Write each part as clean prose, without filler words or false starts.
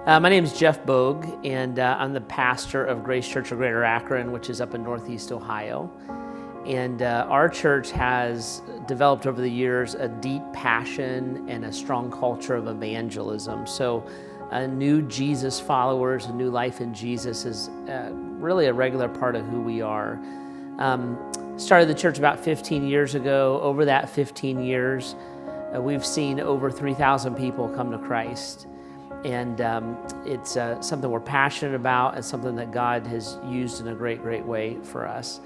My name is Jeff Bogue, and I'm the pastor of Grace Church of Greater Akron, which is up in Northeast Ohio. And our church has developed over the years a deep passion and a strong culture of evangelism. So new Jesus followers, a new life in Jesus is really a regular part of who we are. Started the church about 15 years ago. Over that 15 years, we've seen over 3,000 people come to Christ. And it's something we're passionate about and something that God has used in a great, great way for us.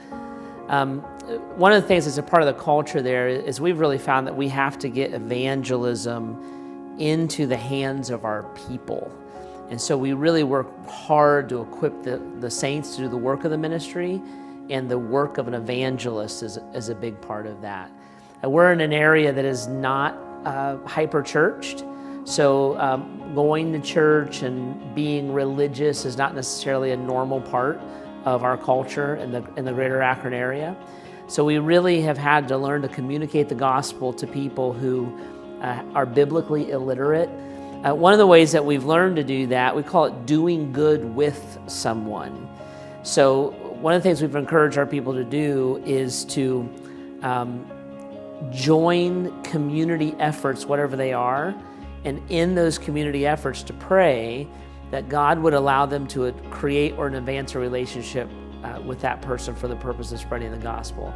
One of the things that's a part of the culture there is we've really found that we have to get evangelism into the hands of our people. And so we really work hard to equip the saints to do the work of the ministry, and the work of an evangelist is a big part of that. We're in an area that is not hyper-churched. So going to church and being religious is not necessarily a normal part of our culture in the Greater Akron area. So we really have had to learn to communicate the gospel to people who are biblically illiterate. One of the ways that we've learned to do that, we call it doing good with someone. So one of the things we've encouraged our people to do is to join community efforts, whatever they are, and in those community efforts to pray that God would allow them to create or advance a relationship with that person for the purpose of spreading the gospel.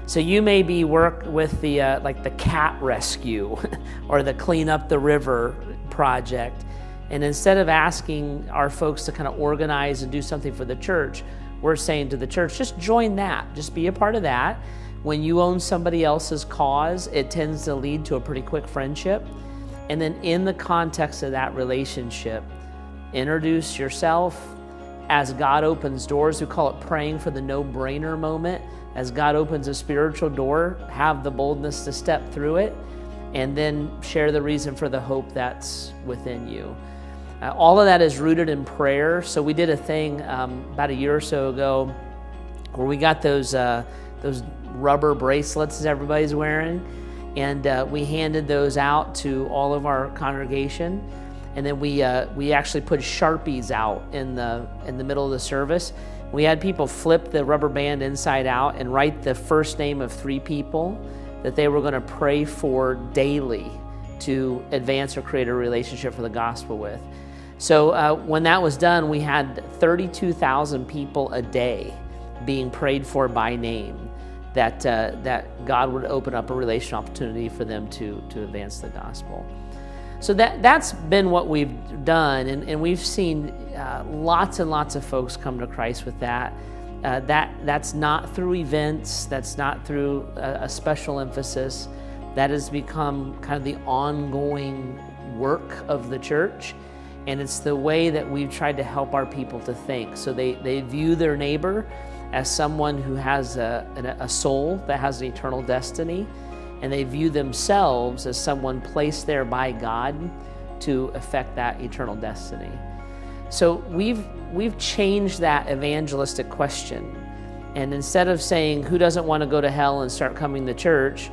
So you may be work with the like the cat rescue or the clean up the river project, and instead of asking our folks to kind of organize and do something for the church, we're saying to the church, just join that, just be a part of that. When you own somebody else's cause, it tends to lead to a pretty quick friendship. And then in the context of that relationship, introduce yourself. As God opens doors, we call it praying for the no-brainer moment. As God opens a spiritual door, have the boldness to step through it, and then share the reason for the hope that's within you. All of that is rooted in prayer. So we did a thing about a year or so ago where we got those rubber bracelets that everybody's wearing. And we handed those out to all of our congregation, and then we actually put Sharpies out in the middle of the service. We had people flip the rubber band inside out and write the first name of 3 people that they were going to pray for daily to advance or create a relationship for the gospel with. So when that was done, we had 32,000 people a day being prayed for by name. That God would open up a relational opportunity for them to advance the gospel. So that's been what we've done, and we've seen lots and lots of folks come to Christ with that. That's not through events, that's not through a special emphasis. That has become kind of the ongoing work of the church, and it's the way that we've tried to help our people to think. So they view their neighbor as someone who has a soul that has an eternal destiny, and they view themselves as someone placed there by God to affect that eternal destiny. So we've changed that evangelistic question, and instead of saying who doesn't want to go to hell and start coming to church,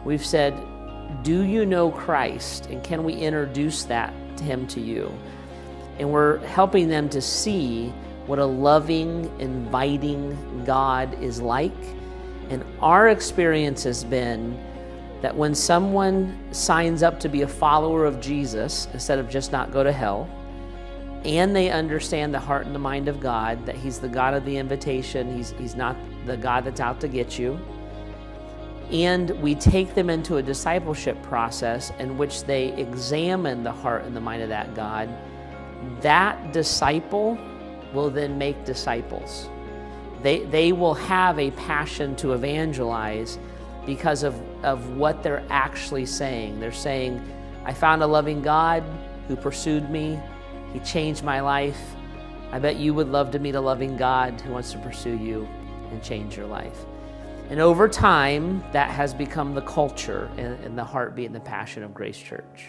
we've said, do you know Christ, and can we introduce him to you? And we're helping them to see what a loving, inviting God is like. And our experience has been that when someone signs up to be a follower of Jesus, instead of just not go to hell, and they understand the heart and the mind of God, that He's the God of the invitation, He's not the God that's out to get you, and we take them into a discipleship process in which they examine the heart and the mind of that God, that disciple will then make disciples. They will have a passion to evangelize because of what they're actually saying. They're saying, I found a loving God who pursued me. He changed my life. I bet you would love to meet a loving God who wants to pursue you and change your life. And over time, that has become the culture and the heartbeat and the passion of Grace Church.